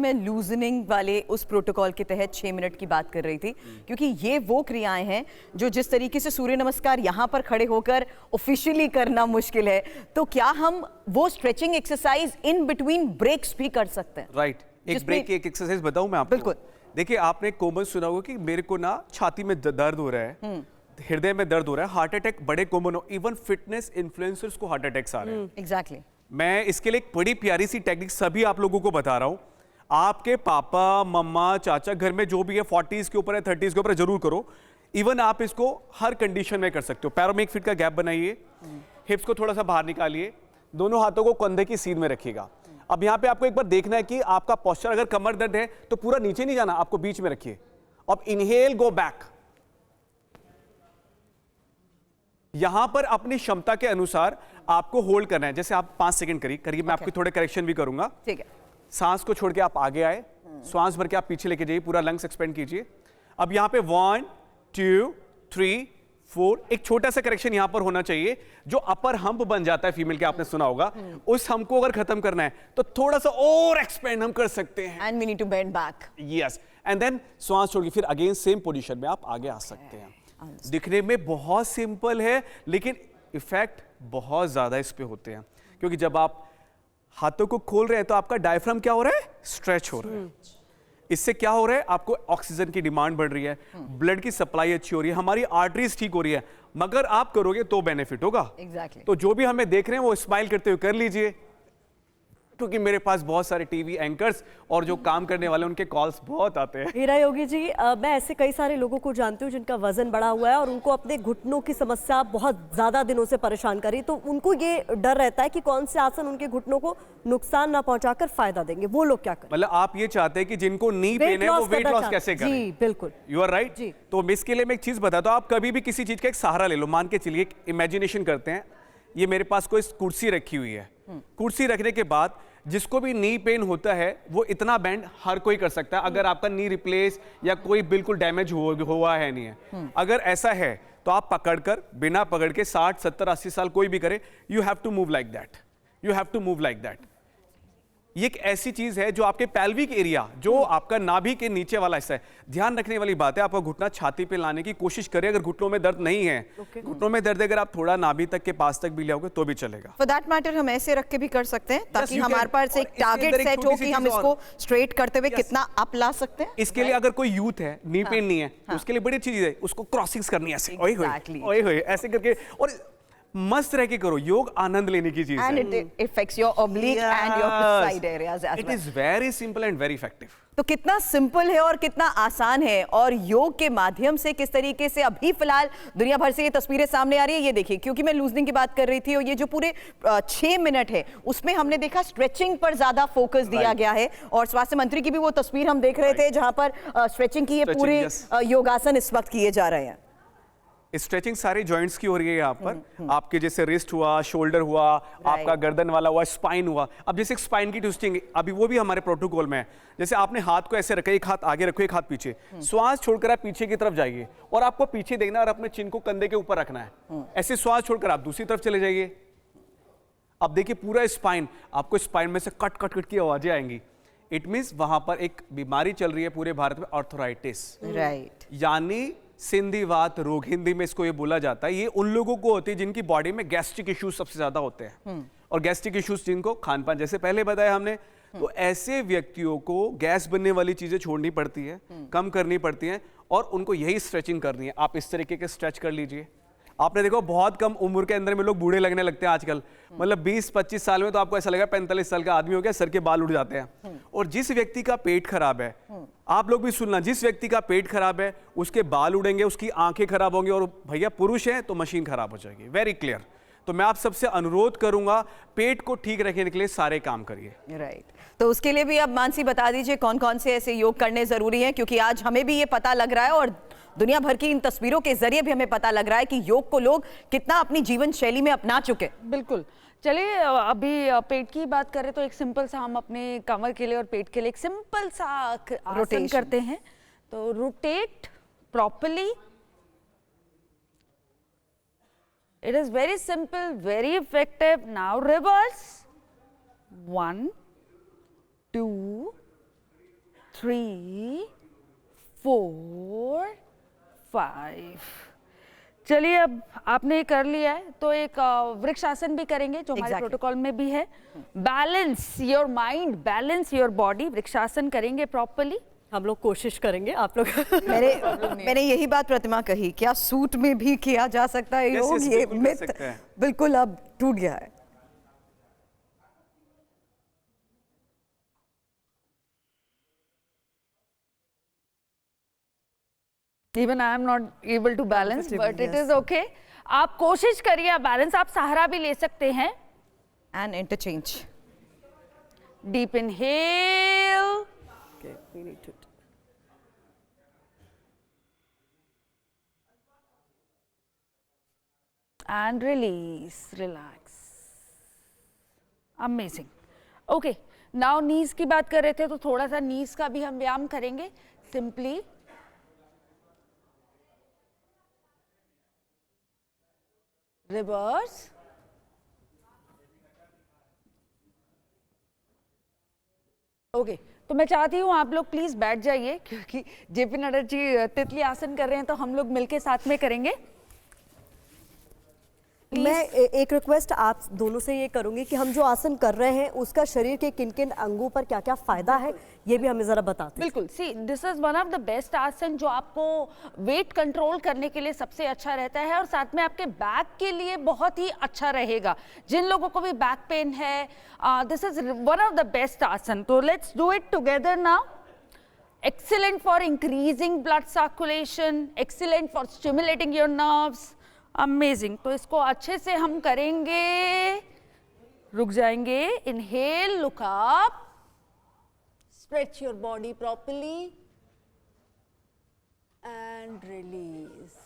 मैं लूजनिंग वाले उस प्रोटोकॉल के तहत 6 मिनट की बात कर रही थी, क्योंकि ये वो क्रियाएं हैं जो जिस तरीके से सूर्य नमस्कार यहाँ पर खड़े होकर ऑफिशियली करना मुश्किल है, तो क्या हम वो stretching exercise in between breaks भी कर सकते हैं? राइट, एक ब्रेक की एक एक्सरसाइज बताऊं मैं आपको? बिल्कुल। देखिए, आपने कॉमन सुना होगा कि मेरे को ना छाती में दर्द हो रहा है, हृदय में दर्द हो रहा है, हार्ट अटैक बड़े कॉमन हो, इवन फिटनेस इन्फ्लुएंसर्स को हार्ट अटैक्स आ रहे हैं। एग्जैक्टली। मैं इसके लिए एक बड़ी प्यारी सी टेक्निक सभी आप लोगों को बता रहा हूं। आपके पापा, मम्मा, चाचा घर में जो भी है 40s के ऊपर है, 30s के ऊपर है, जरूर करो। इवन आप इसको हर कंडीशन में कर सकते हो। पैरों में 1 फीट का गैप बनाइए, हिप्स को थोड़ा सा बाहर निकालिए, दोनों हाथों को कंधे की सीध में रखिएगा। अब यहां पे आपको एक बार देखना है कि आपका पोस्चर, अगर कमर दर्द है तो पूरा नीचे नहीं जाना, आपको बीच में रखिए। अब इनहेल, गो बैक। यहां पर अपनी क्षमता के अनुसार आपको होल्ड करना है। जैसे आप 5 सेकंड करिए, मैं आपकी थोड़े करेक्शन भी करूंगा। ठीक है। सांस को छोड़ के आप आगे आए, श्वास भर के आप पीछे लेके जाइए, पूरा लंग्स एक्सपेंड कीजिए। अब यहां पे 1 2 3 4, एक छोटा सा करेक्शन यहां पर होना चाहिए। जो अपर हम्प बन जाता है फीमेल के, आपने सुना होगा, उस हम्प को अगर खत्म करना है तो थोड़ा सा और एक्सपेंड हम कर सकते हैं। And we need to bend back. Yes, and then श्वास छोड़ के फिर अगेन सेम पोजीशन में आप आगे आ सकते हैं। दिखने में बहुत सिंपल है, लेकिन इफेक्ट बहुत ज्यादा इस पे होते हैं, क्योंकि जब आप हाथों को खोल रहे हैं तो आपका डायफ्राम क्या हो रहा है? स्ट्रेच हो रहा है। इससे क्या हो रहा है? आपको ऑक्सीजन की डिमांड बढ़ रही है, ब्लड की सप्लाई अच्छी हो रही है, हमारी आर्टरीज ठीक हो रही है। मगर आप करोगे तो बेनिफिट होगा। एग्जैक्टली। तो जो भी हमें देख रहे हैं वो स्माइल करते हुए कर लीजिए, क्योंकि मेरे पास बहुत सारे टीवी एंकर्स और जो काम करने वाले उनके कॉल्स बहुत आते हैं। हीरा योगी जी, मैं ऐसे कई सारे लोगों को जानती हूँ जिनका वजन बढ़ा हुआ है और उनको अपने घुटनों की समस्या बहुत ज्यादा दिनों से परेशान करी, तो उनको ये डर रहता है कि कौन से आसन उनके घुटनों को नुकसान ना पहुंचाकर फायदा देंगे। वो लोग क्या करें? मतलब आप ये चाहते हैं कि जिनको नी पेन है वो वेट लॉस कैसे करें? जी बिल्कुल, यू आर राइट। तो इसके लिए मैं एक चीज बताता हूँ, आप कभी भी किसी चीज का एक सहारा ले लो। मान के चलिए, इमेजिनेशन करते हैं, ये मेरे पास कोई कुर्सी रखी हुई है। कुर्सी रखने के बाद जिसको भी नी पेन होता है वो इतना बैंड हर कोई कर सकता है, अगर आपका नी रिप्लेस या कोई बिल्कुल डैमेज हुआ है नहीं है। अगर ऐसा है तो आप पकड़कर, बिना पकड़ के 60 70 80 साल कोई भी करे, you have to move like that, you have to move like that. ये एक ऐसी चीज है जो आपके पैल्विक एरिया, जो आपका नाभि के नीचे वाला हिस्सा है, ध्यान रखने वाली बात है। आपका घुटना छाती पे लाने की कोशिश करें। अगर घुटनों में दर्द नहीं है, घुटनों में दर्द अगर आप थोड़ा नाभि तक के पास तक भी ले आओगे तो भी चलेगा। फॉर दैट मैटर हम ऐसे रख के भी कर सकते हैं, ताकि हमारे पास एक टारगेट सेट हो कि हम इसको स्ट्रेट करते हुए कितना अप ला सकते हैं। इसके लिए अगर कोई यूथ है, नी पेन नहीं है, तो उसके लिए बड़ी अच्छी चीज है, उसको क्रॉसिंग्स करनी है ऐसे, ओए होए ऐसे करके, और मस्त रह के करो। योग आनंद लेने की चीज है, and it affects your oblique and your side areas as it well. is very simple and very effective. तो कितना सिंपल है और कितना आसान है, और योग के माध्यम से किस तरीके से अभी फिलहाल दुनिया भर से ये तस्वीरें सामने आ रही है। ये देखिए, क्योंकि मैं लूजनिंग की बात कर रही थी, और ये जो पूरे 6 मिनट है उसमें हमने देखा स्ट्रेचिंग पर ज्यादा फोकस दिया गया है। और स्वास्थ्य मंत्री की भी वो तस्वीर हम देख रहे थे जहां पर स्ट्रेचिंग की ये पूरे योगासन इस वक्त किए जा रहे हैं। स्ट्रेचिंग सारे जॉइंट्स की हो रही है यहाँ पर। आपके जैसे रिस्ट हुआ, शोल्डर हुआ, आपका गर्दन वाला हुआ, स्पाइन हुआ। अब जैसे स्पाइन की ट्विस्टिंग, अभी वो भी हमारे प्रोटोकॉल में है। जैसे आपने हाथ को ऐसे रखा, एक हाथ आगे रखो, एक हाथ पीछे, श्वास छोड़कर आप पीछे की तरफ जाइए, और आपको पीछे देखना और अपने चिन को कंधे के ऊपर रखना है। ऐसे श्वास छोड़कर आप दूसरी तरफ चले जाइए। अब देखिए पूरा स्पाइन, आपको स्पाइन में से कट कट कट की आवाजें आएंगी। इट मीन्स वहां पर एक बीमारी चल रही है पूरे भारत में, आर्थराइटिस, राइट, यानी संधिवात रोग, हिंदी में इसको ये बोला जाता है। ये उन लोगों को होती है जिनकी बॉडी में गैस्ट्रिक इश्यूज सबसे ज्यादा होते हैं, और गैस्ट्रिक इश्यूज जिनको खान पान, जैसे पहले बताया हमने, तो ऐसे व्यक्तियों को गैस बनने वाली चीजें छोड़नी पड़ती है, कम करनी पड़ती हैं, और उनको यही स्ट्रेचिंग करनी है। आप इस तरीके के स्ट्रेच कर लीजिए। आपने देखो बहुत कम उम्र के अंदर में लोग बूढ़े लगने लगते हैं आजकल, मतलब 20-25 साल में तो आपको ऐसा लगेगा 45 साल का आदमी हो गया, सर के बाल उड़ जाते हैं। और जिस व्यक्ति का पेट खराब है, आप लोग भी सुनना, जिस व्यक्ति का पेट खराब है उसके बाल उड़ेंगे, उसकी आंखें खराब होंगी, और भैया पुरुष है तो मशीन खराब हो जाएगी। Very clear. तो मैं आप सबसे अनुरोध करूंगा, पेट को ठीक रखने के लिए सारे काम करिए। राइट। तो उसके लिए भी अब मानसी बता दीजिए कौन कौन से ऐसे योग करने जरूरी हैं, क्योंकि आज हमें भी ये पता लग रहा है, और दुनिया भर की इन तस्वीरों के जरिए भी हमें पता लग रहा है कि योग को लोग कितना अपनी जीवन शैली में अपना चुके। बिल्कुल। चलिए, अभी पेट की बात करें तो एक सिंपल सा हम अपने कमर के लिए और पेट के लिए एक सिंपल सा आसन करते हैं। तो rotate properly, it is very simple, very effective. Now reverse, 1 2 3 4 5। चलिए, अब आपने कर लिया है तो एक वृक्षासन भी करेंगे जो हमारे प्रोटोकॉल में भी है। Balance your mind, balance your body, vrikshasana करेंगे प्रॉपर्ली। हम लोग कोशिश करेंगे, आप लोग मैंने यही बात प्रतिमा कही, क्या सूट में भी किया जा सकता है योग? yes, ये बिल्कुल कर मिथ सकते हैं। बिल्कुल अब टूट गया है। Even I am not able to balance, but it is okay. आप कोशिश करिए बैलेंस, आप सहारा भी ले सकते हैं। And interchange. Deep inhale and release, relax, amazing. Okay, now knees की बात कर रहे थे तो थोड़ा सा knees का भी हम व्यायाम करेंगे। Simply reverse, ओके तो मैं चाहती हूँ आप लोग प्लीज बैठ जाइए, क्योंकि जेपी नड्डा जी तितली आसन कर रहे हैं तो हम लोग मिलके साथ में करेंगे। मैं एक रिक्वेस्ट आप दोनों से ये करूंगी कि हम जो आसन कर रहे हैं उसका शरीर के किन किन अंगों पर क्या क्या फायदा है ये भी हमें जरा बताते हैं। बिल्कुल, see this is one of the best आसन जो आपको वेट कंट्रोल करने के लिए सबसे अच्छा रहता है और साथ में आपके बैक के लिए बहुत ही अच्छा रहेगा। जिन लोगों को भी बैक पेन है, this is one of the best आसन। तो let's do it together now. Excellent for increasing blood circulation, excellent for stimulating your nerves. Amazing. तो इसको अच्छे से हम करेंगे। रुक जाएंगे। Inhale, look up. Stretch your body properly and release.